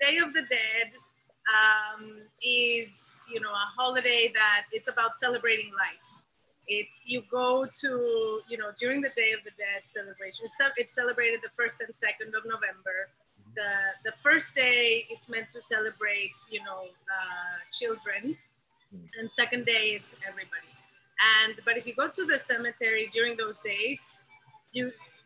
Day of the Dead is, you know, a holiday that is about celebrating life. You go to, you know, during the Day of the Dead celebration, it's celebrated the 1st and 2nd of November. The first day, it's meant to celebrate, you know, children, and second day is everybody. But if you go to the cemetery during those days,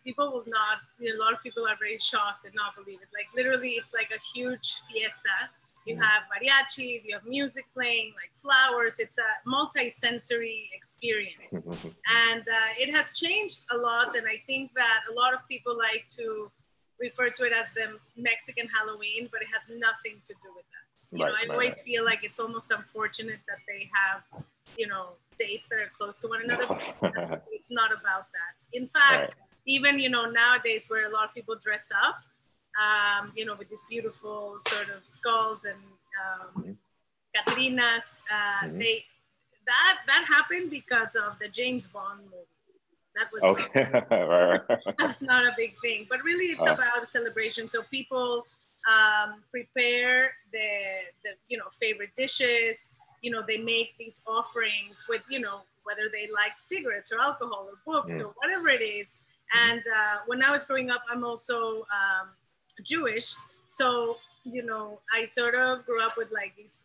people will not, you know, a lot of people are very shocked and not believe it. Like literally, it's like a huge fiesta. You have mariachis, you have music playing, like flowers. It's a multi-sensory experience. And it has changed a lot. And I think that a lot of people like to refer to it as the Mexican Halloween, but it has nothing to do with that. You know, I always feel like it's almost unfortunate that they have, you know, dates that are close to one another. It's not about that. In fact, even, you know, nowadays where a lot of people dress up, you know, with these beautiful sort of skulls and Catrinas, that happened because of the James Bond movie. That was that's not a big thing, but really it's about a celebration. So people prepare the you know, favorite dishes. You know, they make these offerings with, you know, whether they like cigarettes or alcohol or books or whatever it is. And when I was growing up, I'm also Jewish, so you know, I sort of grew up with like these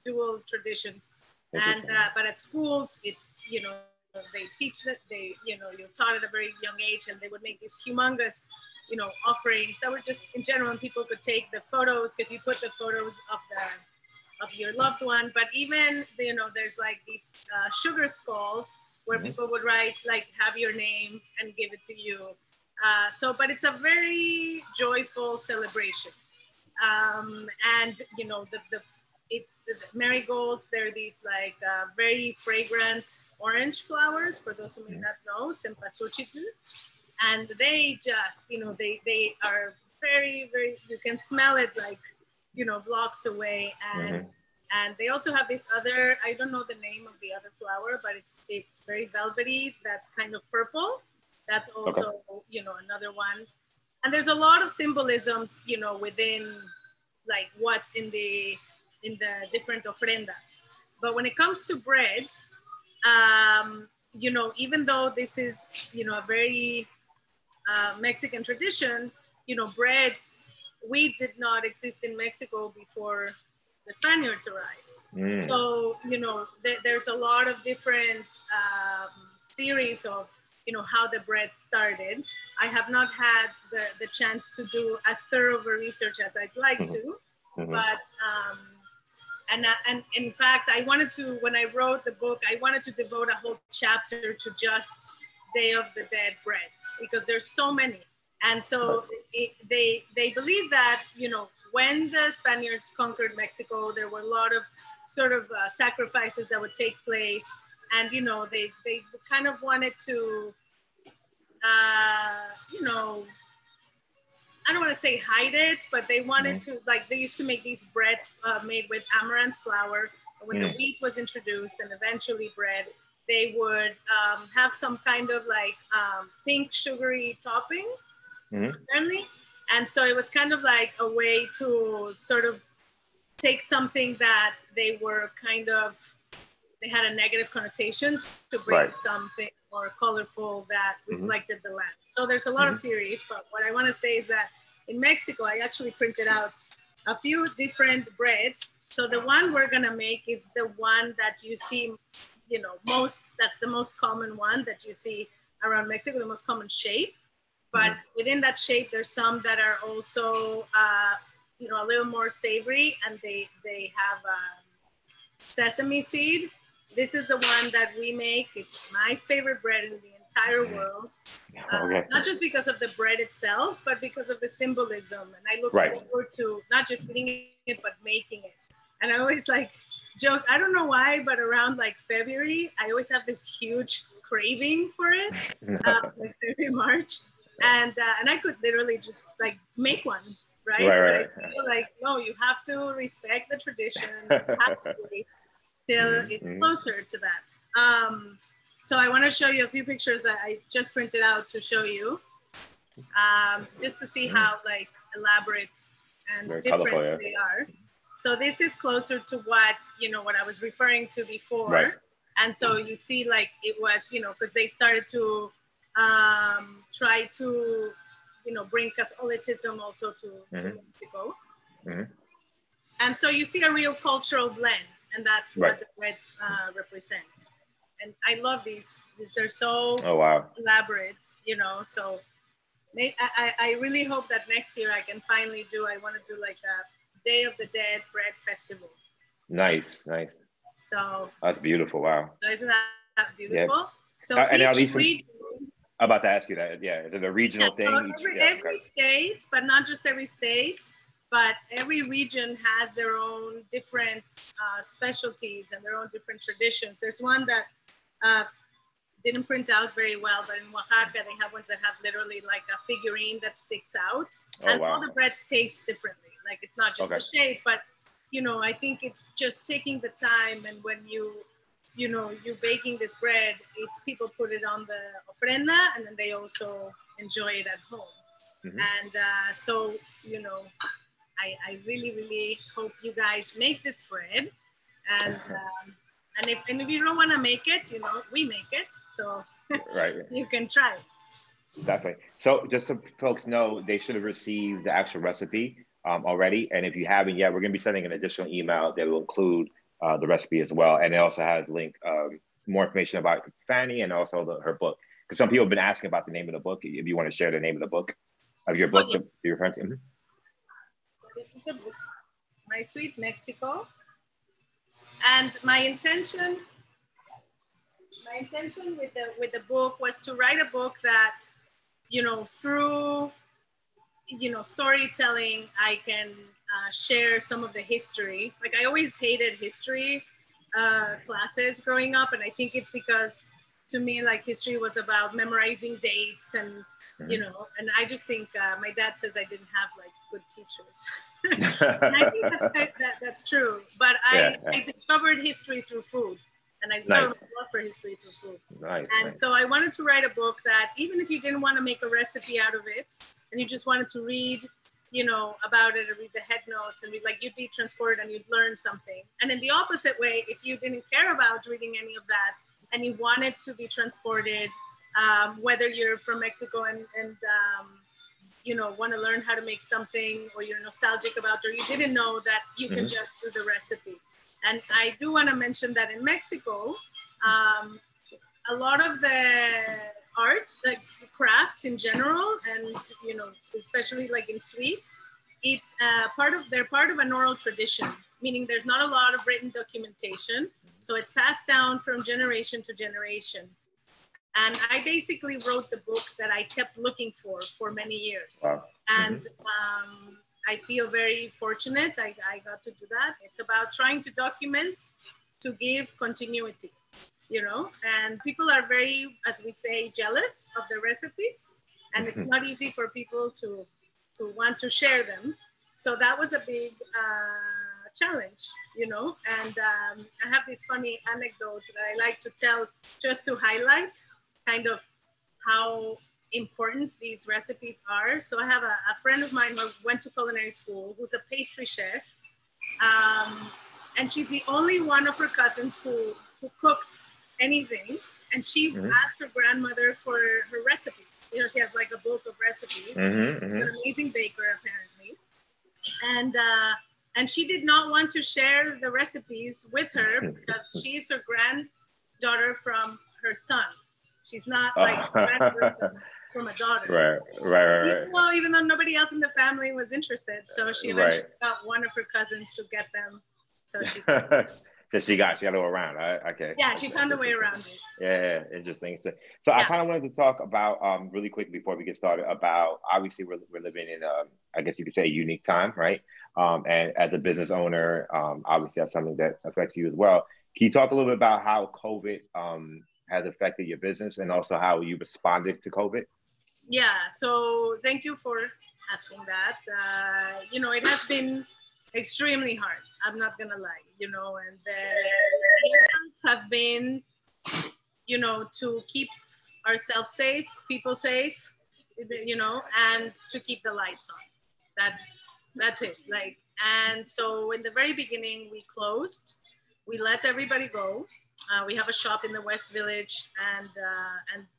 dual traditions. And but at schools, it's, you know, they teach that, they, you know, you're taught at a very young age, and they would make these humongous, you know, offerings that were just in general, and people could take the photos, because you put the photos of your loved one. But even, you know, there's like these sugar skulls where people would write like, have your name, and give it to you. But it's a very joyful celebration. And you know, it's the marigolds. They're these like very fragrant orange flowers, for those who may not know, cempasúchil. And they just, you know, they are very, very, you can smell it like, you know, blocks away. And they also have this other, I don't know the name of the other flower, but it's very velvety, that's kind of purple. That's also, you know, another one. And there's a lot of symbolisms, you know, within like what's in the different ofrendas. But when it comes to breads, you know, even though this is, you know, a very Mexican tradition, you know, breads, wheat did not exist in Mexico before the Spaniards arrived. So, you know, there's a lot of different theories of, you know, how the bread started. I have not had the chance to do as thorough of a research as I'd like to, but and in fact, I wanted to, when I wrote the book, I wanted to devote a whole chapter to just Day of the Dead breads, because there's so many. And so they believe that, you know, when the Spaniards conquered Mexico, there were a lot of sort of sacrifices that would take place. And, you know, they kind of wanted to, you know, I don't want to say hide it, but they wanted to, like, they used to make these breads made with amaranth flour. When the wheat was introduced and eventually bread, they would have some kind of like pink sugary topping, apparently. And so it was kind of like a way to sort of take something that they were kind of, they had a negative connotation, to bring something more colorful that reflected the land. So there's a lot of theories, but what I want to say is that in Mexico, I actually printed out a few different breads. So the one we're gonna make is the one that you see, you know, most, that's the most common one that you see around Mexico, the most common shape. But within that shape, there's some that are also, you know, a little more savory, and they have sesame seed. This is the one that we make. It's my favorite bread in the entire world. Not just because of the bread itself, but because of the symbolism. And I look forward to not just eating it, but making it. And I always like joke, I don't know why, but around like February, I always have this huge craving for it, like February, March. And I could literally just like make one, right? But I feel like, no, you have to respect the tradition. You have to wait till it's closer to that. So I want to show you a few pictures that I just printed out to show you, just to see how like elaborate and very different colorful, yeah. they are. So this is closer to what, what I was referring to before. Right. And so you see, like, it was, because they started to try to, bring Catholicism also to Mexico. And so you see a real cultural blend, and that's what the breads represent. And I love these. They're so elaborate, so I really hope that next year I can finally I want to do like a Day of the Dead bread festival. Nice. So that's beautiful. Wow. So isn't that beautiful? Yeah. So each region, I'm about to ask you that. Yeah, is it a regional thing? So every state, but not just every state, but every region has their own different specialties and their own different traditions. There's one that didn't print out very well, but in Oaxaca, they have ones that have literally like a figurine that sticks out. And all the breads taste differently. Like, it's not just the shape, but, I think it's just taking the time. And when you're baking this bread, it's people put it on the ofrenda, and then they also enjoy it at home. And so, I really, really hope you guys make this bread. And if you don't want to make it, we make it. So you can try it. Definitely. So just so folks know, they should have received the actual recipe already. And if you haven't yet, we're going to be sending an additional email that will include the recipe as well. And it also has link more information about Fanny and also her book. Because some people have been asking about the name of the book. If you want to share the name of the book, of your book, to your friends. This is the book, My Sweet Mexico. And my intention with the book was to write a book that, through, storytelling, I can share some of the history. Like, I always hated history classes growing up. And I think it's because, to me, like, history was about memorizing dates and, and I just think my dad says I didn't have like good teachers. And I think that's true. But I discovered history through food. And I discovered my love for history through food. So I wanted to write a book that even if you didn't want to make a recipe out of it, and you just wanted to read, about it, or read the head notes, and you'd be transported and you'd learn something. And in the opposite way, if you didn't care about reading any of that and you wanted to be transported, whether you're from Mexico and want to learn how to make something, or you're nostalgic about, or you didn't know, that you can just do the recipe. And I do want to mention that in Mexico, a lot of the arts, like crafts in general, and especially like in sweets, it's they're part of an oral tradition, meaning there's not a lot of written documentation. So it's passed down from generation to generation. And I basically wrote the book that I kept looking for many years. Wow. And I feel very fortunate I got to do that. It's about trying to document, to give continuity, and people are very, as we say, jealous of the recipes. And it's not easy for people to want to share them. So that was a big challenge, and I have this funny anecdote that I like to tell just to highlight kind of how important these recipes are. So I have a friend of mine who went to culinary school, who's a pastry chef. And she's the only one of her cousins who cooks anything. And she asked her grandmother for her recipes. She has like a book of recipes. She's an amazing baker, apparently. And she did not want to share the recipes with her because she's her granddaughter from her son. She's not like from a daughter. Right. Even though nobody else in the family was interested. So she eventually got one of her cousins to get them. So she she got a way around. Okay. Yeah, she found a way around it. Yeah, interesting. So I kind of wanted to talk about really quick before we get started about, obviously we're living in I guess you could say, a unique time, right? And as a business owner, obviously that's something that affects you as well. Can you talk a little bit about how COVID has affected your business, and also how you responded to COVID? Yeah, so thank you for asking that. It has been extremely hard. I'm not gonna lie, and the efforts have been, to keep ourselves safe, people safe, and to keep the lights on. That's it. Like, and so in the very beginning, we closed. We let everybody go. We have a shop in the West Village, and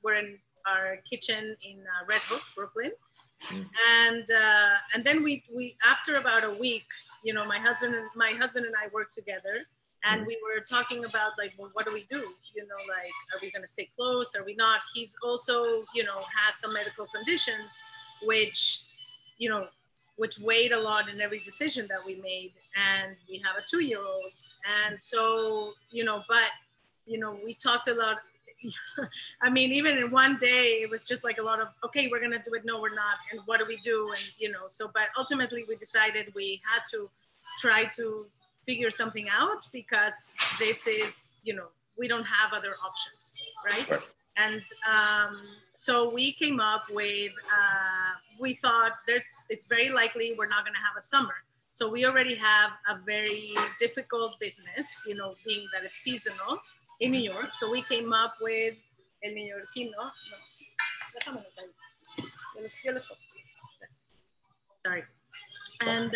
we're in our kitchen in Red Hook, Brooklyn. And then we after about a week, you know, my husband and I worked together, and we were talking about like, well, what do we do? You know, like, are we going to stay closed? Are we not? He's also, you know, has some medical conditions, which, you know, which weighed a lot in every decision that we made. And we have a 2-year-old. And so, you know, but, you know, we talked a lot. I mean, even in one day, it was just like a lot of, okay, we're going to do it. No, we're not. And what do we do? And, you know, so, but ultimately we decided we had to try to figure something out, because this is, you know, we don't have other options, right? And so we came up with, we thought it's very likely we're not going to have a summer. So we already have a very difficult business, you know, being that it's seasonal in New York. So we came up with el Newyorkino. No, sorry. And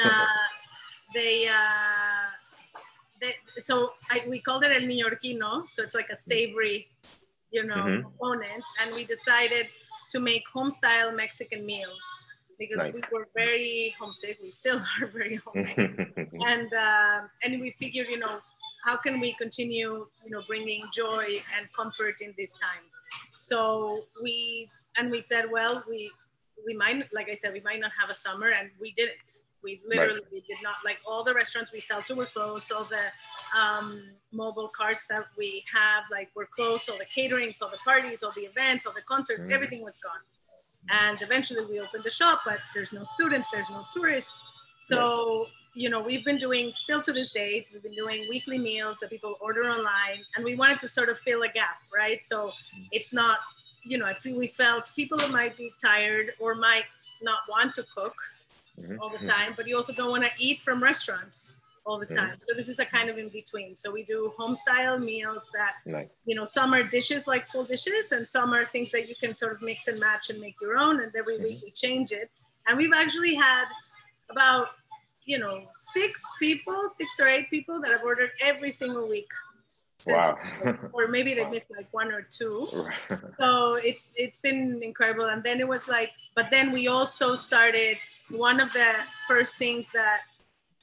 we called it el Newyorkino. So it's like a savory, you know, component. And we decided to make home style Mexican meals, because we were very homesick. We still are very homesick. And we figured, you know, how can we continue, you know, bringing joy and comfort in this time? So we said, well, we might, like I said, we might not have a summer, and we didn't. We literally did not. Like, all the restaurants we sell to were closed. All the mobile carts that we have, like, were closed. All the caterings, all the parties, all the events, all the concerts, everything was gone. And eventually we opened the shop, but there's no students, there's no tourists. So, you know, we've been doing, still to this day, we've been doing weekly meals that people order online, and we wanted to sort of fill a gap, right? So it's not, you know, I think we felt people might be tired or might not want to cook all the time, but you also don't want to eat from restaurants all the time. So this is a kind of in between. So we do home style meals that, you know, some are dishes like full dishes, and some are things that you can sort of mix and match and make your own. And every week we change it. And we've actually had about, you know, 6 or 8 people that have ordered every single week. Wow. Or maybe they missed like 1 or 2. So it's been incredible. And then it was like, but then we also started, one of the first things that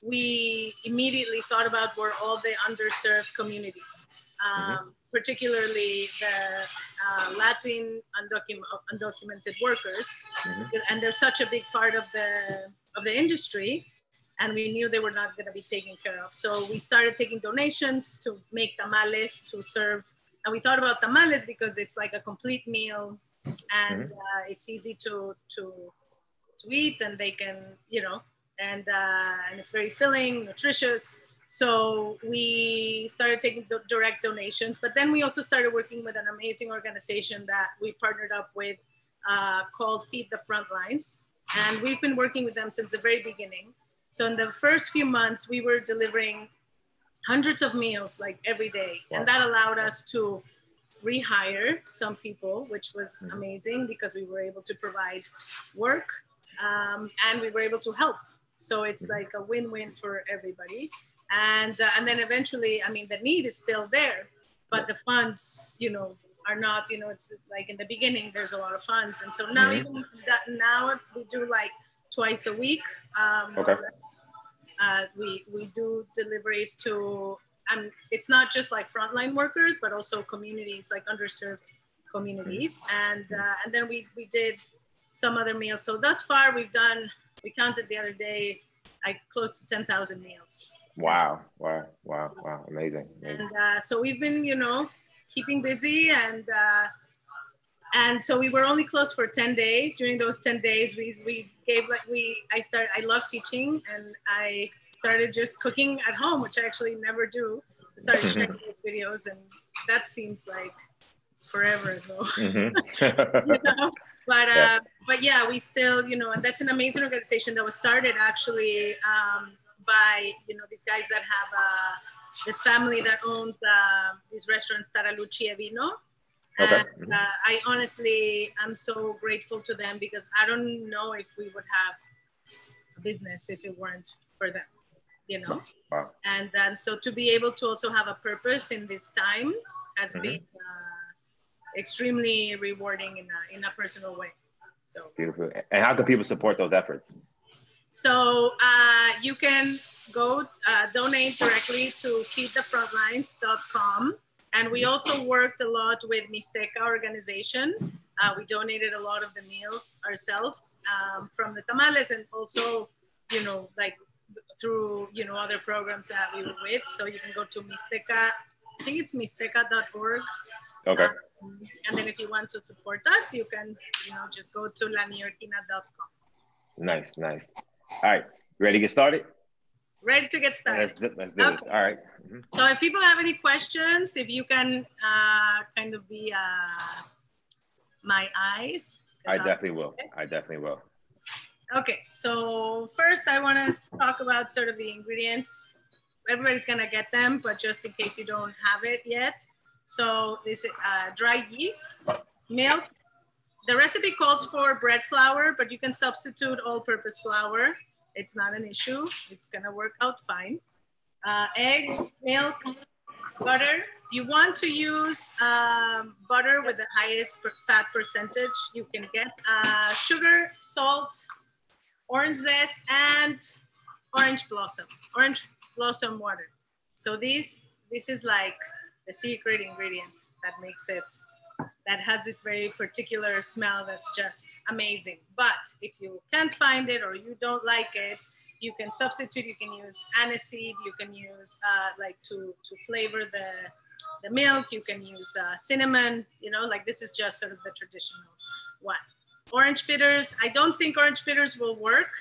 we immediately thought about were all the underserved communities, particularly the Latin undocumented workers. And they're such a big part of the industry. And we knew they were not going to be taken care of. So we started taking donations to make tamales to serve. And we thought about tamales because it's like a complete meal, and it's easy to eat, and they can, you know, and it's very filling, nutritious. So we started taking direct donations, but then we also started working with an amazing organization that we partnered up with called Feed the Frontlines. And we've been working with them since the very beginning. So in the first few months, we were delivering hundreds of meals like every day. And that allowed us to rehire some people, which was amazing, because we were able to provide work and we were able to help. So it's like a win-win for everybody. And then eventually, I mean, the need is still there, but the funds, you know, are not, you know, it's like in the beginning, there's a lot of funds. And so now even that, now we do like twice a week. We do deliveries to, it's not just like frontline workers, but also communities, like underserved communities. And then we did some other meals. So thus far we counted the other day, like close to 10,000 meals. Wow. Amazing. And so we've been, you know, keeping busy, and so we were only closed for 10 days. During those 10 days, I love teaching, and I started just cooking at home, which I actually never do. I started sharing videos, and that seems like forever ago. You know? But yeah, we still, you know, and that's an amazing organization that was started actually by, you know, these guys that have this family that owns these restaurants, Taraluchi Vino. And I honestly, I'm so grateful to them, because I don't know if we would have business if it weren't for them, you know? Wow. And then, so to be able to also have a purpose in this time has been extremely rewarding in a personal way. So beautiful. And how can people support those efforts? So you can go donate directly to feedthefrontlines.com. And we also worked a lot with Mixteca organization. We donated a lot of the meals ourselves from the tamales, and also, you know, like through, you know, other programs that we were with. So you can go to Mixteca, I think it's mixteca.org. Okay. And then if you want to support us, you can, you know, just go to Newyorkina.com. Nice, nice. All right, you ready to get started? Ready to get started. Let's do this. All right. So if people have any questions, if you can kind of be my eyes. I definitely will. I definitely will. Okay, so first I want to talk about sort of the ingredients. Everybody's gonna get them, but just in case you don't have it yet. So this dry yeast, milk. The recipe calls for bread flour, but you can substitute all-purpose flour. It's not an issue. It's gonna work out fine. Eggs, milk, butter. You want to use butter with the highest fat percentage you can get. Sugar, salt, orange zest, and orange blossom water. So this is like the secret ingredient that makes it, that has this very particular smell that's just amazing. But if you can't find it or you don't like it, you can substitute. You can use aniseed. You can use like to flavor the milk. You can use cinnamon. You know, like this is just sort of the traditional one. Orange bitters. I don't think orange bitters will work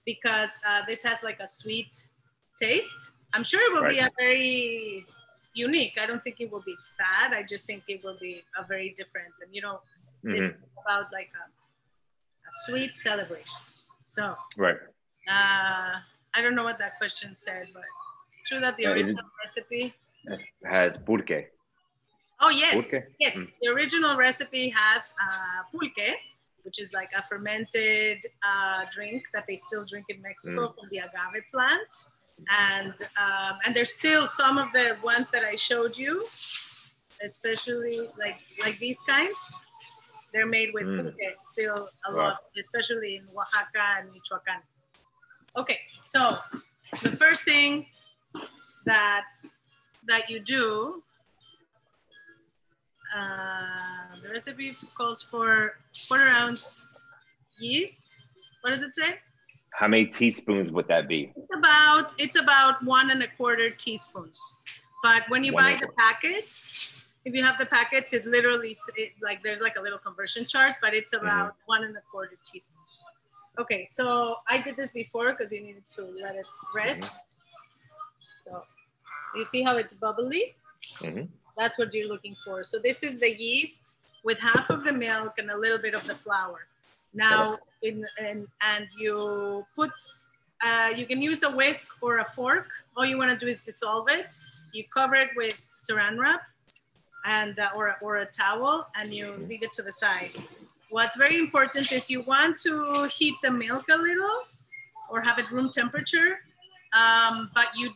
because this has like a sweet taste. I'm sure it will be a very unique. I don't think it will be bad. I just think it will be a very different, and you know, this is about like a sweet celebration. So I don't know what that question said, but true that the original recipe has pulque. Oh yes, pulque? Yes. The original recipe has pulque, which is like a fermented drink that they still drink in Mexico from the agave plant. And there's still some of the ones that I showed you, especially like these kinds. They're made with pulque still a lot, especially in Oaxaca and Michoacan. Okay, so the first thing that you do, the recipe calls for 1/4 ounce yeast. What does it say? How many teaspoons would that be? It's about 1 1/4 teaspoons. But when you buy the packets, if you have the packets, it literally like there's like a little conversion chart, but it's about 1 1/4 teaspoons. Okay, so I did this before because you needed to let it rest. So you see how it's bubbly? That's what you're looking for. So this is the yeast with half of the milk and a little bit of the flour. Now, and you put, you can use a whisk or a fork. All you want to do is dissolve it. You cover it with saran wrap and or a towel, and you leave it to the side. What's very important is you want to heat the milk a little or have it room temperature, but you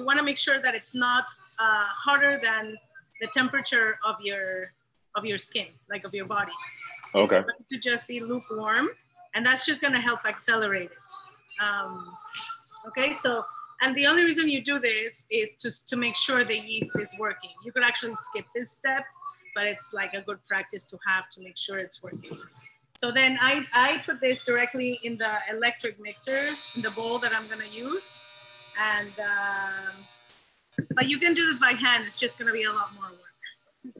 want to make sure that it's not hotter than the temperature of your skin, like of your body. Okay. You want it to just be lukewarm, and that's just going to help accelerate it. Okay, so, and the only reason you do this is to make sure the yeast is working. You could actually skip this step, but it's like a good practice to have to make sure it's working. So then I put this directly in the electric mixer, in the bowl that I'm going to use. And, but you can do this by hand. It's just going to be a lot more work.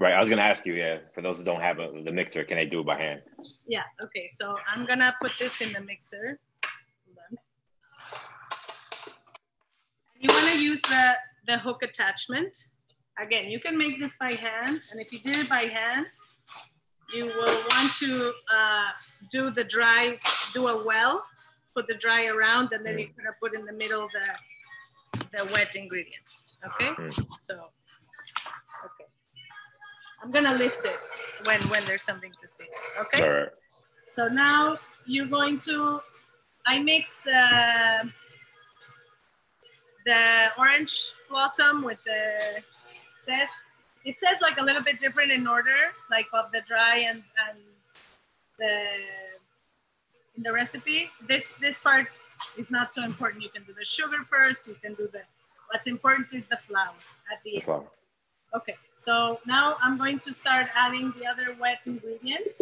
Right, I was gonna ask you, for those who don't have the mixer, can they do it by hand? Yeah, okay, so I'm gonna put this in the mixer. Hold on. You wanna use the hook attachment. Again, you can make this by hand, and if you did it by hand, you will want to do a well, put the dry around, and then you're gonna put in the middle the wet ingredients, okay? So, okay. I'm gonna lift it when there's something to see, okay? All right. So now you're going to I mixed the orange blossom with the zest. It says like a little bit different in order, like of the dry and the in the recipe. This part is not so important. You can do the sugar first. You can do what's important is the flour at the end. Flour. Okay, so now I'm going to start adding the other wet ingredients.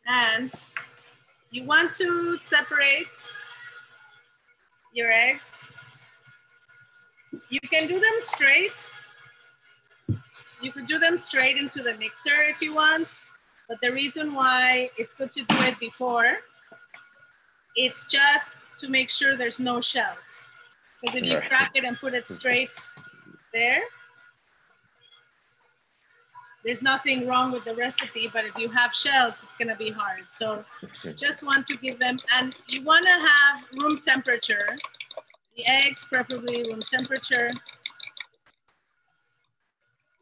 And you want to separate your eggs. You can do them straight. You could do them straight into the mixer if you want, but the reason why it's good to do it before, it's just to make sure there's no shells. Because if you crack it and put it straight there, there's nothing wrong with the recipe, but if you have shells, it's gonna be hard. So just want to give them, and you wanna have room temperature. The eggs, preferably room temperature.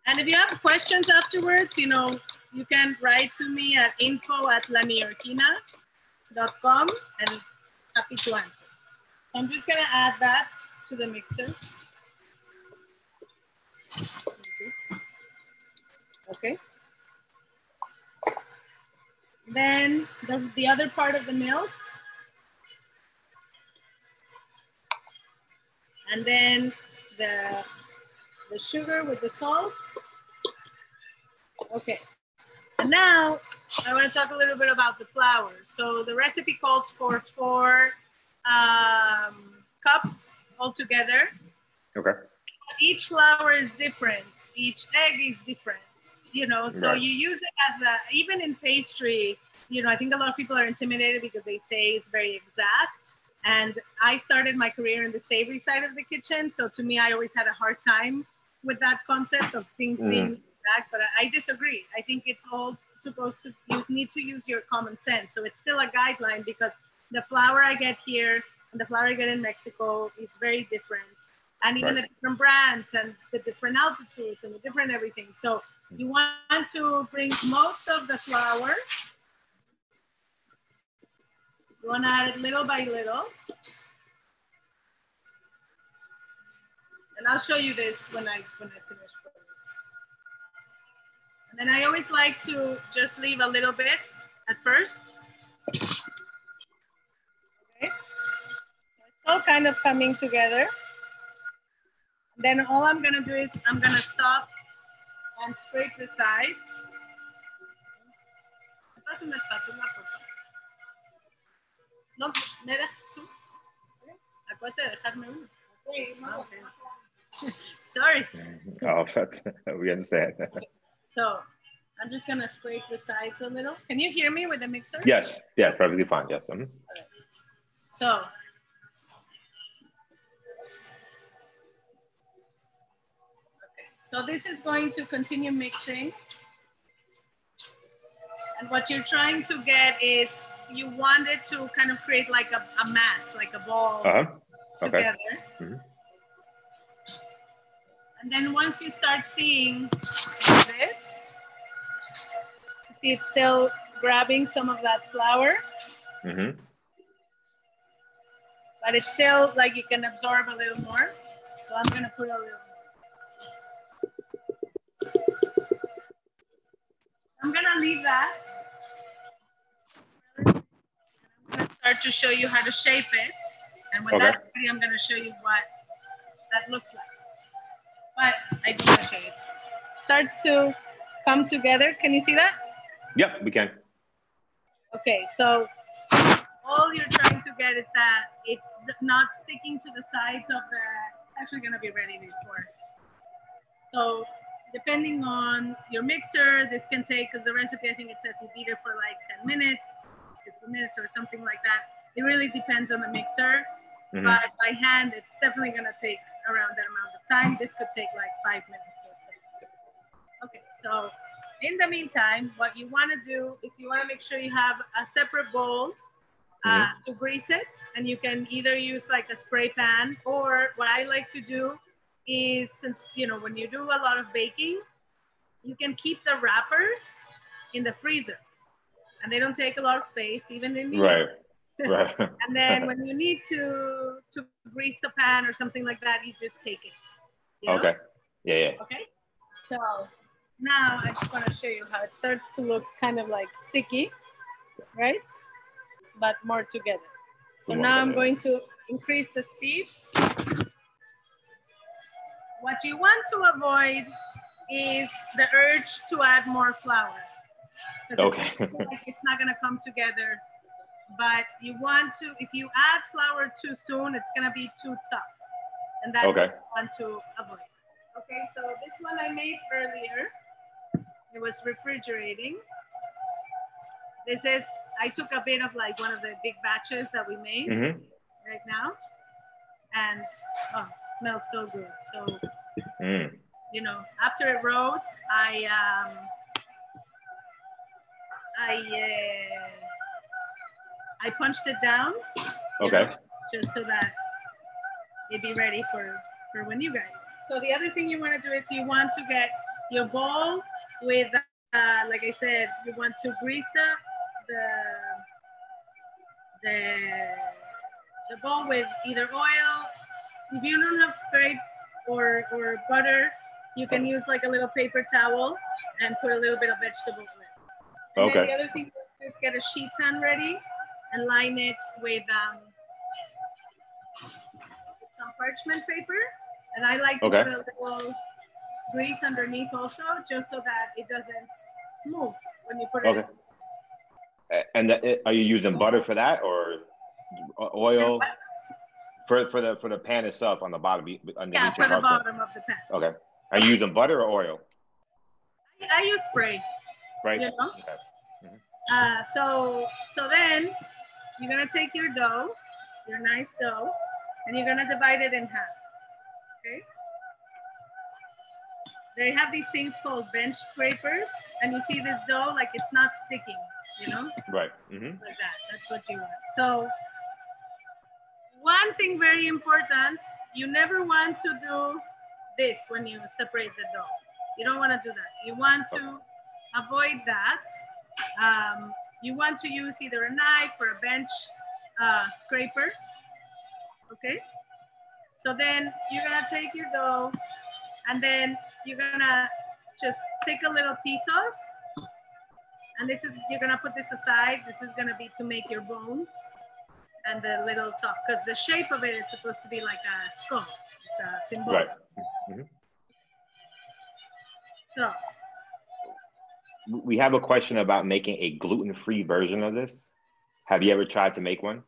And if you have questions afterwards, you know, you can write to me at info@Newyorkina.com and happy to answer. So I'm just gonna add that to the mixer. Okay. Then the other part of the milk. And then the sugar with the salt. Okay. And now I want to talk a little bit about the flour. So the recipe calls for 4 cups altogether. Okay. Each flour is different. Each egg is different. You know, so you use it as even in pastry, you know, I think a lot of people are intimidated because they say it's very exact. And I started my career in the savory side of the kitchen. So to me, I always had a hard time with that concept of things being exact, but I disagree. I think it's all supposed to, you need to use your common sense. So it's still a guideline because the flour I get here and the flour I get in Mexico is very different. And even the different brands and the different altitudes and the different everything. So you want to bring most of the flour. You want to add it little by little. And I'll show you this when I finish. And then I always like to just leave a little bit at first. Okay. It's all kind of coming together. Then all I'm gonna do is I'm gonna stop and scrape the sides. No, me dejas tú. Acuérdate de dejarme uno. Okay. Sorry. Oh, we understand. So I'm just gonna scrape the sides a little. Can you hear me with the mixer? Yes, yes, perfectly fine. Yes. Okay. So. So this is going to continue mixing. And what you're trying to get is you want it to kind of create like a mass, like a ball together. Mm-hmm. And then once you start seeing this, see it's still grabbing some of that flour. Mm-hmm. But it's still like you can absorb a little more. So I'm gonna put a little more. I'm gonna leave that. I'm gonna start to show you how to shape it. And with that, I'm gonna show you what that looks like. But I do wanna show you. It starts to come together. Can you see that? Yep, we can. Okay, so all you're trying to get is that it's not sticking to the sides of the, it's actually gonna be ready before. So depending on your mixer, this can take, because the recipe, I think it says you beat it for like 10 minutes, 15 minutes or something like that. It really depends on the mixer, but by hand, it's definitely gonna take around that amount of time. This could take like 5 minutes. Okay, so in the meantime, what you wanna do is you wanna make sure you have a separate bowl to grease it, and you can either use like a spray pan, or what I like to do is, since you know when you do a lot of baking, you can keep the wrappers in the freezer, and they don't take a lot of space, even in New York. Right. And then when you need to grease the pan or something like that, you just take it. You know? Okay. Yeah. Okay. So now I just want to show you how it starts to look kind of like sticky, right? But more together. So now I'm going to increase the speed. What you want to avoid is the urge to add more flour. Okay. It's not going to come together. But you want to, if you add flour too soon, it's going to be too tough. And that's what you want to avoid. Okay, so this one I made earlier. It was refrigerating. This is, I took a bit of like one of the big batches that we made right now. And oh, it smells so good. So, you know, after it rose, I punched it down. Okay. Know, just so that it'd be ready for when you guys. So the other thing you want to do is you want to get your bowl with, like I said, you want to grease the bowl with either oil. If you don't have scrape or butter, you can use like a little paper towel and put a little bit of vegetable oil. And then the other thing is get a sheet pan ready and line it with some parchment paper. And I like to put a little grease underneath also, just so that it doesn't move when you put it in. And are you using butter for that, or oil? For the pan itself on the bottom? Yeah, for the bottom of the pan. Okay. Are you using butter or oil? I use spray. Right. You know? Okay. So then you're gonna take your dough, your nice dough, and you're gonna divide it in half. Okay. They have these things called bench scrapers, and you see this dough like it's not sticking. You know. Right. Like that. That's what you want. So one thing very important, you never want to do this when you separate the dough. You don't want to do that. You want to avoid that. You want to use either a knife or a bench scraper. Okay. So then you're gonna take your dough, and then you're gonna just take a little piece off. And this is, you're gonna put this aside. This is gonna be to make your bones and the little top, because the shape of it is supposed to be like a skull. It's a symbol. Right. So we have a question about making a gluten-free version of this. Have you ever tried to make one?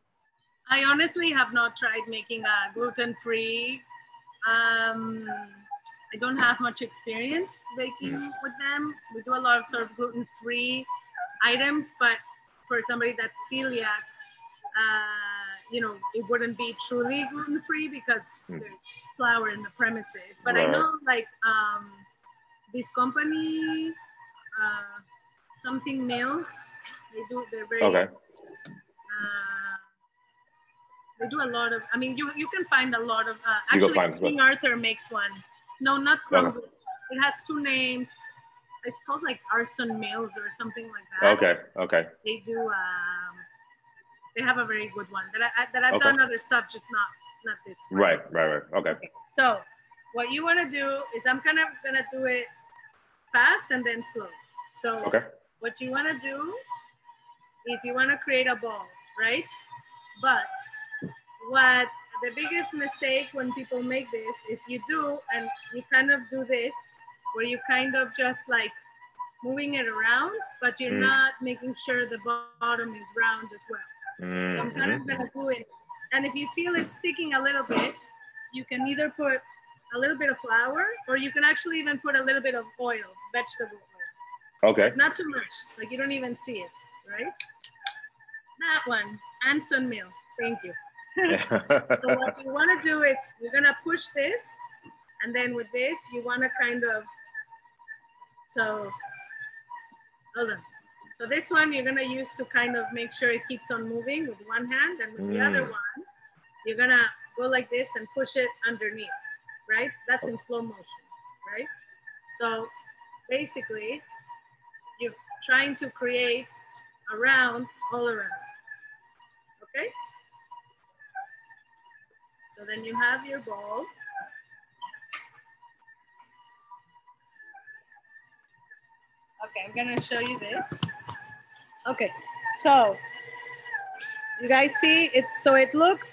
I honestly have not tried making a gluten-free. I don't have much experience baking with them. We do a lot of sort of gluten-free items, but for somebody that's celiac, you know, it wouldn't be truly gluten-free because there's flour in the premises. But I know like this company, something mills, they're very, they do a lot of, I mean, you can find a lot of, actually King Arthur makes one. No, not crumble. It has two names. It's called like Arson Mills or something like that. Okay. They do, they have a very good one that I've done other stuff, just not this one. Right. Okay. So what you want to do is, I'm kind of going to do it fast and then slow. So what you want to do is you want to create a ball, right? But what the biggest mistake when people make this is you do, and you kind of do this, where you kind of just like moving it around, but you're not making sure the bottom is round as well. So I'm kind of gonna do it. And if you feel it's sticking a little bit, you can either put a little bit of flour, or you can actually even put a little bit of oil, vegetable oil. Okay. But not too much, like you don't even see it, right? That one, Anson Mill, thank you. So what you want to do is you're going to push this, and then with this you want to kind of, so hold on. So this one you're going to use to kind of make sure it keeps on moving with one hand, and with the other one you're going to go like this and push it underneath, right? That's in slow motion, right? So basically you're trying to create a round all around. Okay? So then you have your ball. Okay, I'm gonna show you this. Okay, so you guys see it, so it looks,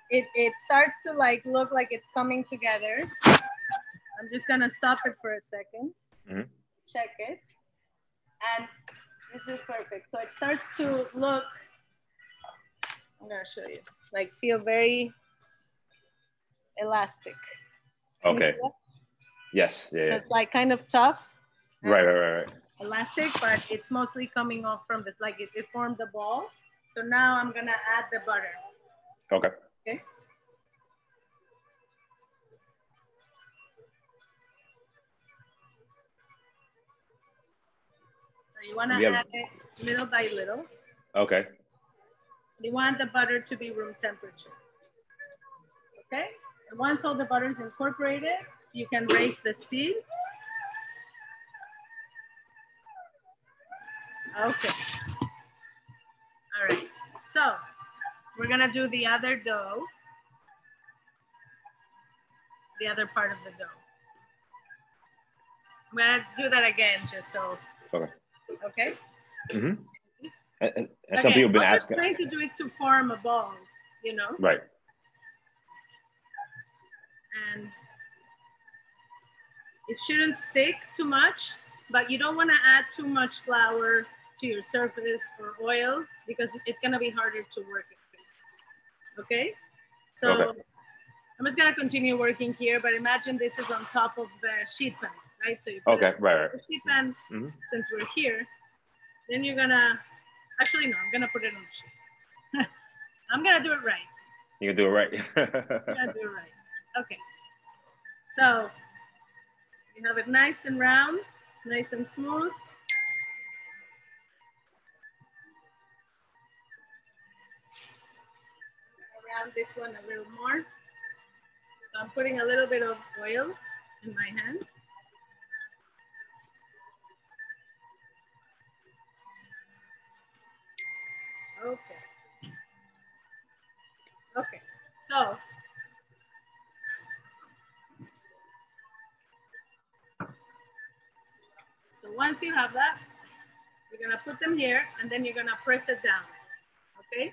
it starts to like look like it's coming together. I'm just gonna stop it for a second. Mm-hmm. Check it. And this is perfect. So it starts to look, I'm gonna show you, like feel very elastic. Okay. Yes. Yeah. So it's like kind of tough. Right. Elastic, but it's mostly coming off from this, like it formed the ball. So now I'm gonna add the butter. Okay. Okay. So you wanna add it little by little. Okay. You want the butter to be room temperature. Okay? And once all the butter is incorporated, you can raise the speed. Okay. All right. So we're gonna do the other dough, the other part of the dough. I'm gonna do that again, just so. Okay. Okay. Mm-hmm. And some people have been asking. What we're trying to do is to form a ball, you know. Right. And it shouldn't stick too much, but you don't want to add too much flour to your surface or oil because it's going to be harder to work it. Okay? So okay. I'm just going to continue working here, but imagine this is on top of the sheet pan, right? So you put right. The sheet pan, since we're here, then you're going to, actually, no, I'm going to put it on the sheet. I'm going to do it right. You can do it right. I'm going to do it right. Okay. So you have it nice and round, nice and smooth. Around this one a little more. So I'm putting a little bit of oil in my hand. Okay. Okay. So once you have that, you're gonna put them here and then you're gonna press it down, okay?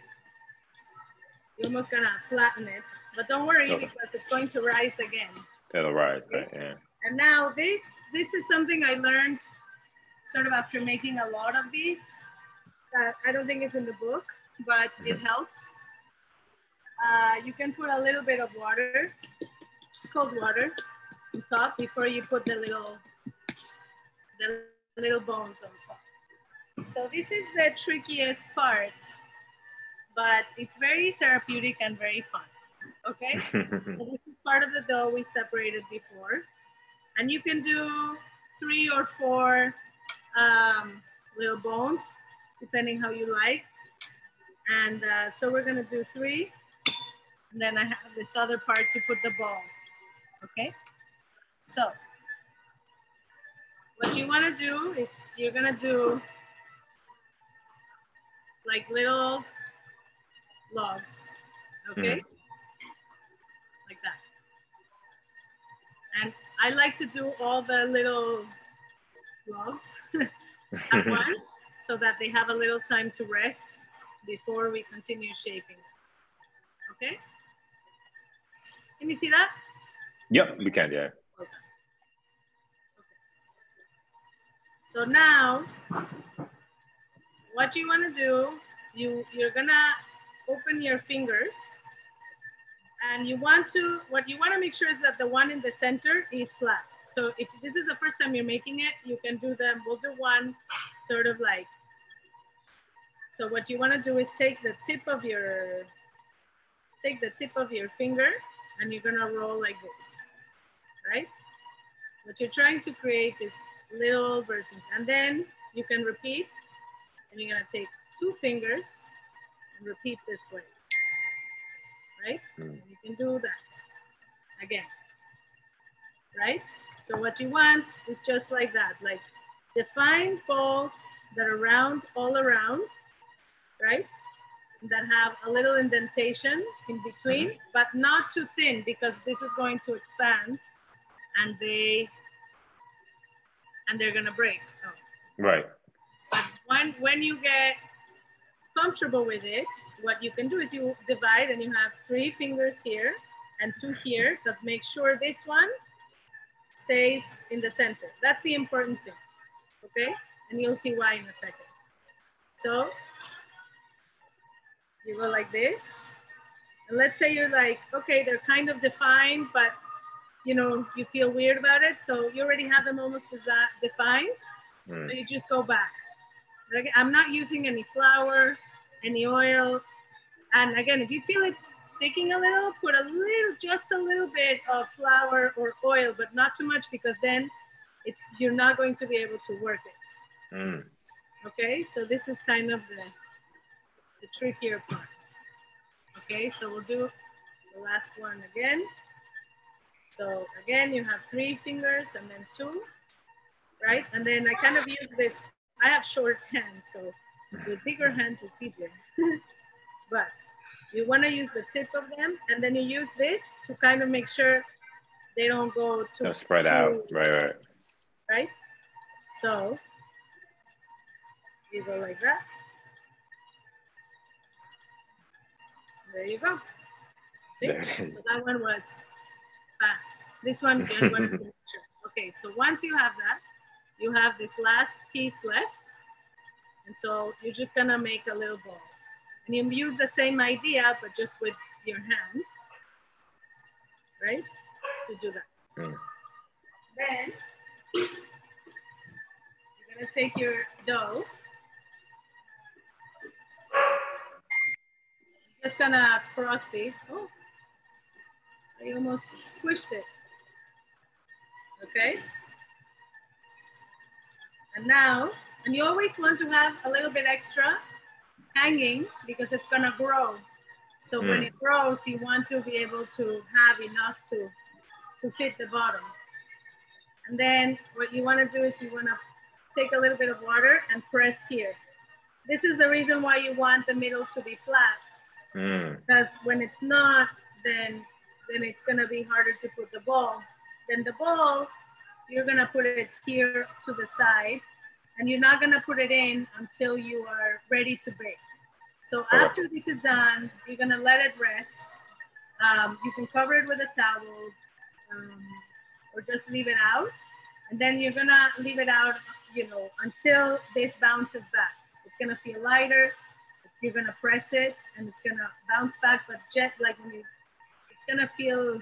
You're almost gonna flatten it, but don't worry because it's going to rise again. It'll rise, okay? Yeah. And now this is something I learned sort of after making a lot of these. I don't think it's in the book, but it helps. You can put a little bit of water, just cold water, on top before you put the little bones on top. So this is the trickiest part, but it's very therapeutic and very fun, okay? So this is part of the dough we separated before. And you can do 3 or 4 little bones, depending how you like. And so we're gonna do 3. And then I have this other part to put the ball, okay? So what you wanna do is you're gonna do like little logs, okay? Like that. And I like to do all the little logs at once so that they have a little time to rest before we continue shaping. Okay? Can you see that? Yep, we can, yeah. Okay. So now, what you want to do, you're gonna open your fingers, and what you want to make sure is that the one in the center is flat. So if this is the first time you're making it, you can do them. We'll do one sort of like. So what you want to do is take the tip of your finger, and you're gonna roll like this, right? What you're trying to create is little versions, and then you can repeat, and you're gonna take 2 fingers and repeat this way, right? And you can do that again, right? So what you want is just like that, like defined balls that are round all around, right? That have a little indentation in between, but not too thin because this is going to expand and they're gonna break. Oh. Right. But when you get comfortable with it, what you can do is you divide and you have 3 fingers here and 2 here that make sure this one stays in the center. That's the important thing, okay? And you'll see why in a second. So you go like this. And let's say you're like, okay, they're kind of defined, but you know, you feel weird about it. So you already have them almost defined. So you just go back. I'm not using any flour, any oil. And again, if you feel it's sticking a little, put just a little bit of flour or oil, but not too much because then you're not going to be able to work it. Okay, so this is kind of the trickier part. Okay, so we'll do the last one again. So again, you have 3 fingers and then 2, right? And then I kind of use this, I have short hands, so with bigger hands, it's easier. But you wanna use the tip of them and then you use this to kind of make sure they don't go too spread out, right. Right? So you go like that. There you go. There it is. So that one was fast. This one, I'm going to picture. Okay, so once you have that, you have this last piece left. And so you're just gonna make a little ball. And you use the same idea, but just with your hand, right? To do that. Then you're gonna take your dough. You're just gonna cross these. Oh, I almost squished it. Okay. And now, and you always want to have a little bit extra hanging because it's gonna grow. So when it grows, you want to be able to have enough to fit the bottom. And then what you wanna do is you wanna take a little bit of water and press here. This is the reason why you want the middle to be flat. Because when it's not, then it's gonna be harder to put the ball. Then the ball, you're gonna put it here to the side and you're not gonna put it in until you are ready to bake. So after this is done, you're gonna let it rest. You can cover it with a towel or just leave it out. And then you're gonna leave it out, you know, until this bounces back. It's gonna feel lighter. You're gonna press it and it's gonna bounce back, but just like when it's gonna feel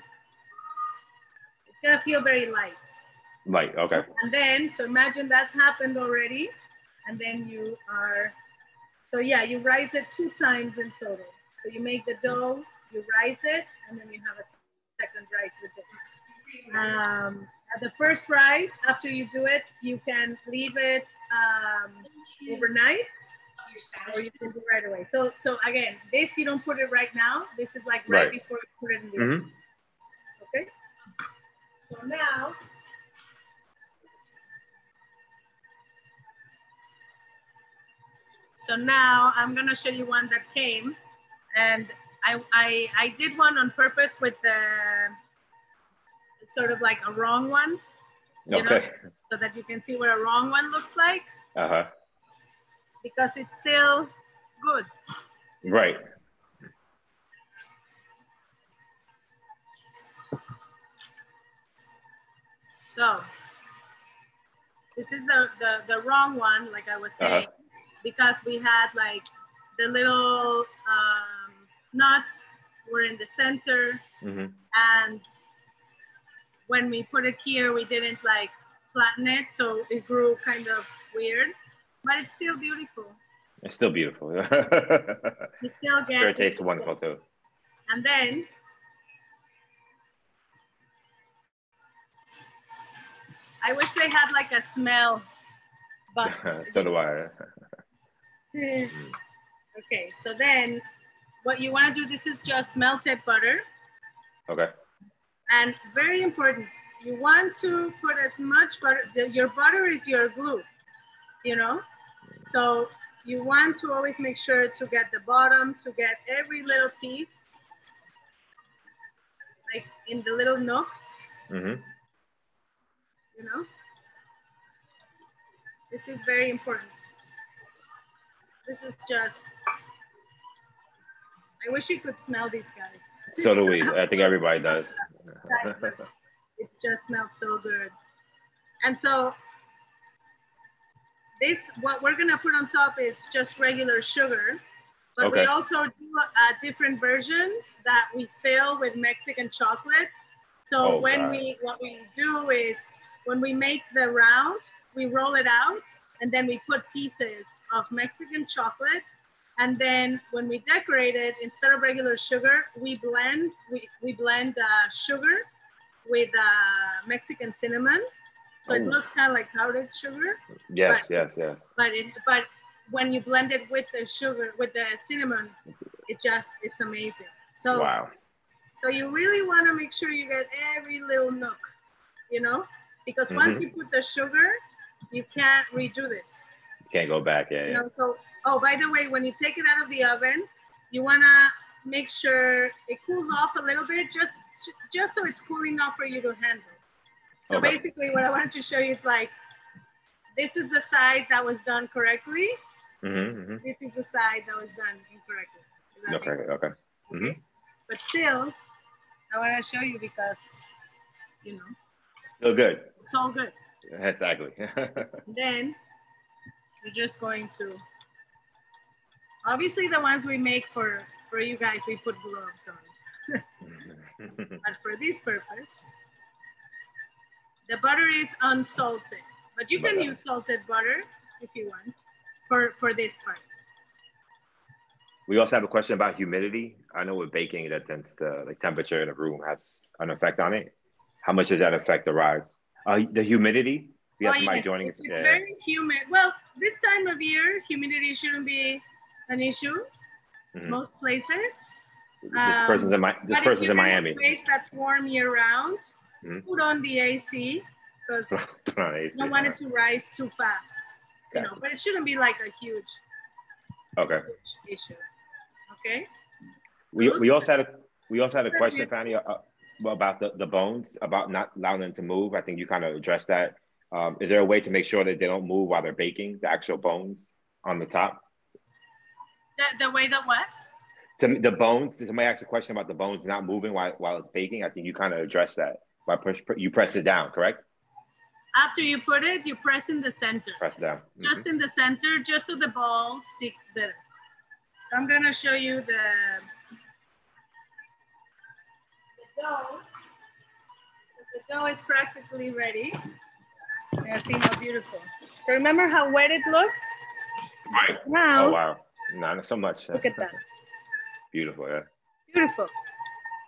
very light. Light, okay. And then, so imagine that's happened already. And then you are, so yeah, you rise it 2 times in total. So you make the dough, you rise it, and then you have a second rise with this. At the first rise, after you do it, you can leave it overnight, or you can do right away. So again, this you don't put it right now. This is like right before you put it in the oven. Okay. So now, I'm gonna show you one that came, and I did one on purpose with the sort of like a wrong one, you know, so that you can see what a wrong one looks like. Because it's still good. Right. So this is the wrong one, like I was saying, because we had like the little nuts were in the center, and when we put it here, we didn't like flatten it, so it grew kind of weird, but it's still beautiful. It's still beautiful. You still get sure, it tastes wonderful too. And then I wish they had like a smell, but so do I. Okay, so then what you want to do, this is just melted butter. Okay. And very important, you want to put as much butter, your butter is your glue, you know? So you want to always make sure to get the bottom, to get every little piece, like in the little nooks, you know? This is very important. This is just, I wish you could smell these guys. So do we. I think everybody does. It just smells so good. And so this, what we're gonna put on top is just regular sugar, but we also do a different version that we fill with Mexican chocolate. So what we do is, when we make the round, we roll it out, and then we put pieces of Mexican chocolate. And then when we decorate it, instead of regular sugar, we blend sugar with Mexican cinnamon. So it looks kind of like powdered sugar. Yes, yes. But when you blend it with the sugar, with the cinnamon, it's amazing. So, wow. So you really want to make sure you get every little nook, you know, because once you put the sugar, you can't redo this. You can't go back, You know, so, oh, by the way, when you take it out of the oven, you want to make sure it cools off a little bit, just so it's cool enough for you to handle. So basically what I wanted to show you is like, this is the side that was done correctly. This is the side that was done incorrectly. Okay. But still, I want to show you because, you know. Still good. It's all good. Exactly. Then we're just going to, obviously the ones we make for you guys, we put gloves on. But for this purpose, the butter is unsalted, but you can use salted butter if you want for this part. We also have a question about humidity. I know with baking that tends to, like, temperature in a room has an effect on it. How much does that affect the rise? The humidity? We have somebody joining us. It's very humid. Well, this time of year, humidity shouldn't be an issue. Most places. This person's in Miami. A place that's warm year round. Put on the AC because you don't want it to rise too fast. You know, but it shouldn't be like a huge issue. Okay. We also had a question, Fanny, about the bones, about not allowing them to move. I think you kind of addressed that. Is there a way to make sure that they don't move while they're baking, the actual bones on the top? The way that what? The bones. Somebody asked a question about the bones not moving while it's baking. I think you kind of addressed that. You press it down, correct? After you put it, you press in the center. Press down. Just in the center, just so the ball sticks better. I'm gonna show you the dough. The dough is practically ready. Yeah, see how beautiful. So remember how wet it looked? Right. Now. Oh wow. No, not so much. Look at that. Beautiful, yeah. Beautiful.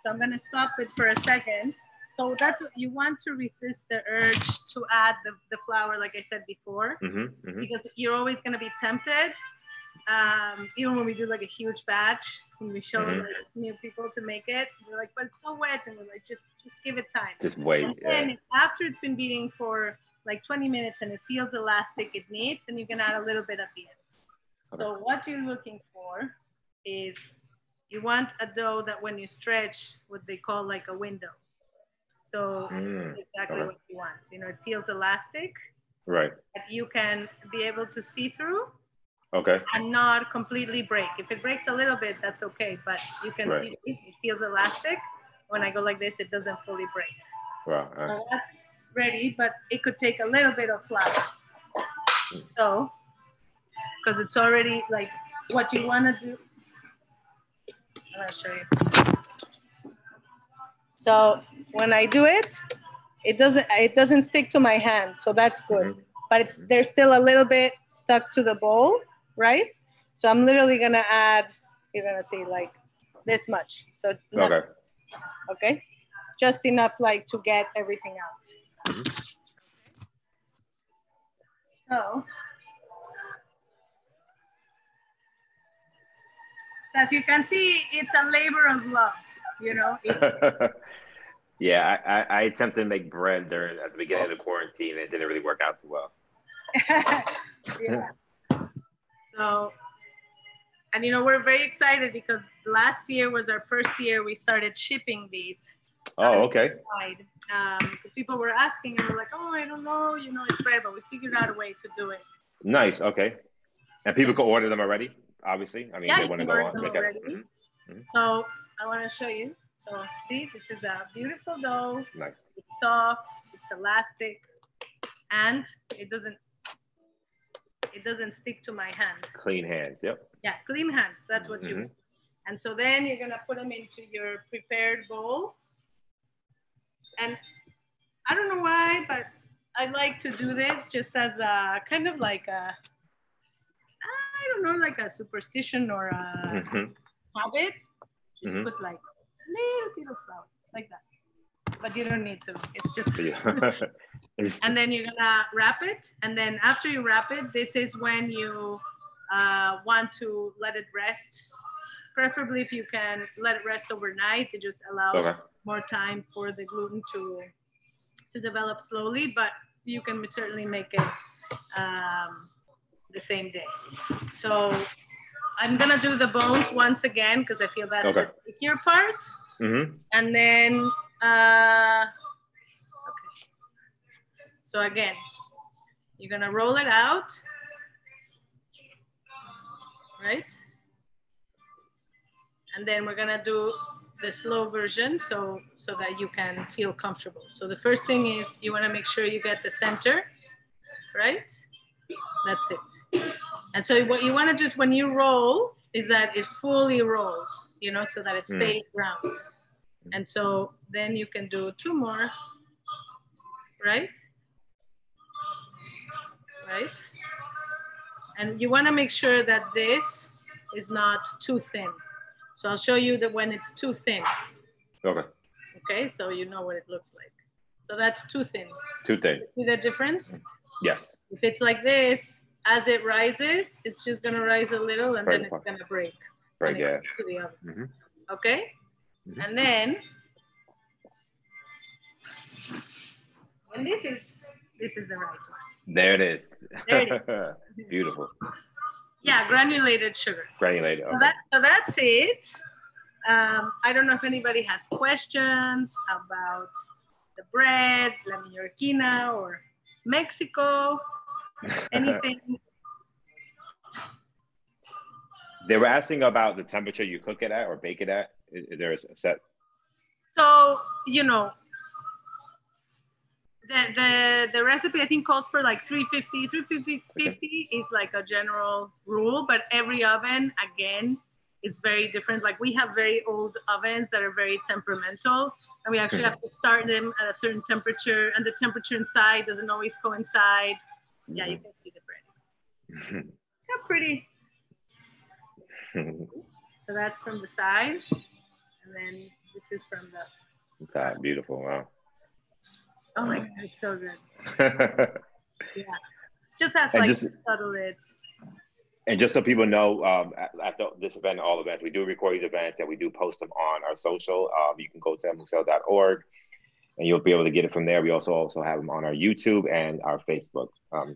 So I'm gonna stop it for a second. So that's what you want to resist the urge to add the flour, like I said before, because you're always gonna be tempted. Even when we do like a huge batch, when we show like new people to make it, they're like, but it's so wet, and we're like, just give it time. Just wait. And then after it's been beating for like 20 minutes and it feels elastic, it needs, then you can add a little bit at the end. So what you're looking for is you want a dough that when you stretch, what they call like a window. So that's exactly what you want. You know, it feels elastic. Right. That you can be able to see through. Okay. And not completely break. If it breaks a little bit, that's okay. But you can, it feels elastic. When I go like this, it doesn't fully break. Right. So that's ready, but it could take a little bit of flour. So, because it's already like what you want to do. I'm going to show you. So when I do it, it doesn't stick to my hand. So that's good. But there's still a little bit stuck to the bowl, right? So I'm literally going to add, you're going to see like this much. So nothing. Okay. Just enough like to get everything out. So as you can see, it's a labor of love, you know. Yeah, I attempted to make bread at the beginning of the quarantine, and it didn't really work out too well. Yeah. So, and you know, we're very excited because last year was our first year we started shipping these. Oh, okay. People were asking, and we're like, oh, I don't know, you know, it's bread, but we figured out a way to do it. Nice. Okay. And people can order them already, obviously. I mean, yeah, they want to go on. Already. So I want to show you. So see, this is a beautiful dough. Nice. It's soft, it's elastic, and it doesn't stick to my hand. Clean hands. Yep. Yeah, clean hands. That's what you want. And so then you're gonna put them into your prepared bowl. And I don't know why, but I like to do this just as a kind of like a, I don't know, like a superstition or a habit. Just put like a little bit of flour, like that. But you don't need to. It's just. And then you're gonna wrap it. And then after you wrap it, this is when you want to let it rest. Preferably if you can let it rest overnight. It just allows more time for the gluten to develop slowly. But you can certainly make it the same day. So I'm gonna do the bones once again because I feel that's the trickier part. And then, okay. So again, you're gonna roll it out, right? And then we're gonna do the slow version so that you can feel comfortable. So the first thing is you wanna make sure you get the center, right? That's it. And so what you wanna do is when you roll is that it fully rolls, you know, so that it stays round. And so then you can do two more, right? Right? And you wanna make sure that this is not too thin. So I'll show you that when it's too thin. Okay. Okay, so you know what it looks like. So that's too thin. Too thin. See the difference? Yes. If it's like this, as it rises, it's just gonna rise a little and then it's gonna break. Break, yeah. To the oven. Okay? And then, and this is the right one. There it is. There it is. Beautiful. Yeah, granulated sugar. Granulated. Okay. So that's it. I don't know if anybody has questions about the bread, La Newyorkina, or Mexico, anything. They were asking about the temperature you cook it at or bake it at. Is there a set? So, you know, the recipe I think calls for like 350 is like a general rule, but every oven again is very different. Like we have very old ovens that are very temperamental, and we actually have to start them at a certain temperature, and the temperature inside doesn't always coincide. Yeah, you can see the bread. How pretty. So that's from the side, and then this is from the inside. Beautiful. Wow. Oh my God, it's so good. Yeah, just has like subtle it. And just so people know, after this event, all events, we do record these events and we do post them on our social. You can go to andMexican.org and you'll be able to get it from there. We also have them on our YouTube and our Facebook,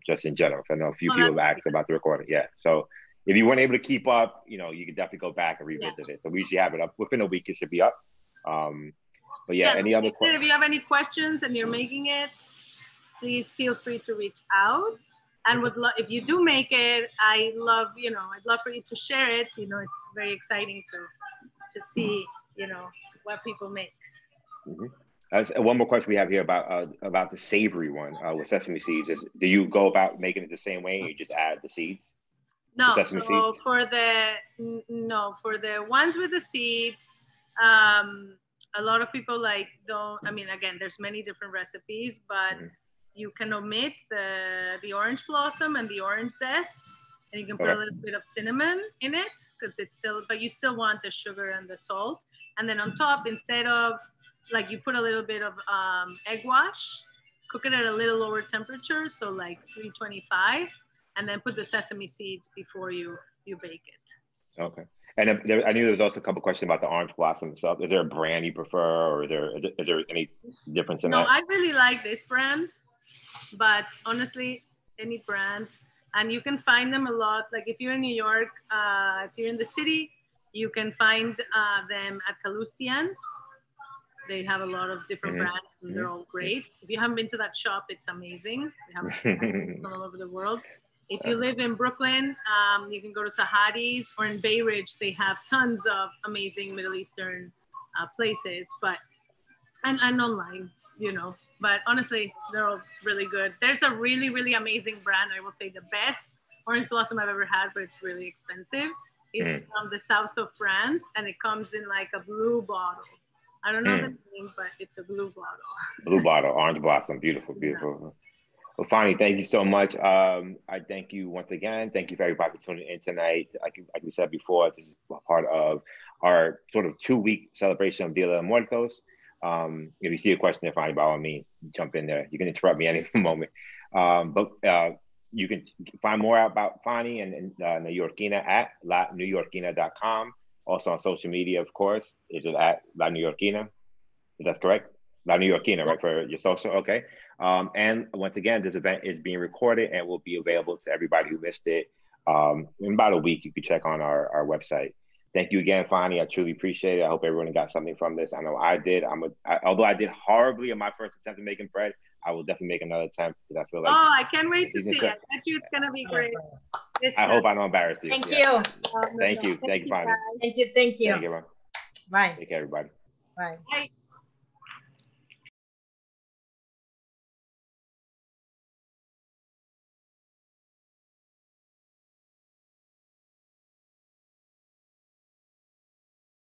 just in general. So I know a few people have asked about the recording. Yeah. So if you weren't able to keep up, you know, you can definitely go back and revisit it. So we usually have it up within a week. It should be up. But yeah, any other questions? If you have any questions and you're making it, please feel free to reach out. And if you do make it, I'd love for you to share it. You know, it's very exciting to see, you know, what people make. One more question we have here about the savory one with sesame seeds. Do you go about making it the same way? And you just add the seeds? No, so for the ones with the seeds, a lot of people again, there's many different recipes, but you can omit the orange blossom and the orange zest, and you can put a little bit of cinnamon in it because but you still want the sugar and the salt. And then on top, instead of you put a little bit of egg wash, cook it at a little lower temperature, so like 325, and then put the sesame seeds before you bake it. Okay. And I knew there was also a couple questions about the orange blossom stuff. Is there a brand you prefer, or is there any difference in that? No, I really like this brand, but honestly, any brand. And you can find them a lot. Like if you're in New York, if you're in the city, you can find them at Calustians. They have a lot of different brands, and they're all great. If you haven't been to that shop, it's amazing. They have from all over the world. If you live in Brooklyn, you can go to Sahadi's, or in Bay Ridge, they have tons of amazing Middle Eastern places. And online, you know. But honestly, they're all really good. There's a really, really amazing brand. I will say the best orange blossom I've ever had, but it's really expensive. It's from the south of France, and it comes in like a blue bottle. I don't know the name, but it's a blue bottle. Blue bottle, orange blossom, beautiful, beautiful. Yeah. Well, Fany, thank you so much. I thank you once again. Thank you for everybody for tuning in tonight. Like we said before, this is part of our sort of 2-week celebration of Dia de Muertos. If you see a question there, Fany, by all means, jump in there. You can interrupt me any moment. But you can find more about Fany and Newyorkina at Newyorkina.com. Also on social media, of course, is it at La Newyorkina? Is that correct? La Newyorkina, right, for your social? Okay. And once again, this event is being recorded and will be available to everybody who missed it. In about a week, you can check on our website. Thank you again, Fany. I truly appreciate it. I hope everyone got something from this. I know I did. Although I did horribly in my first attempt at making bread, I will definitely make another attempt because I feel like. Oh, I can't wait to see it. I bet you it's gonna be great. I hope I don't embarrass you. Thank you. Thank you. Thank you, Fany. Thank you. Thank you. Thank you, Bye. Take care, everybody. Bye. Bye.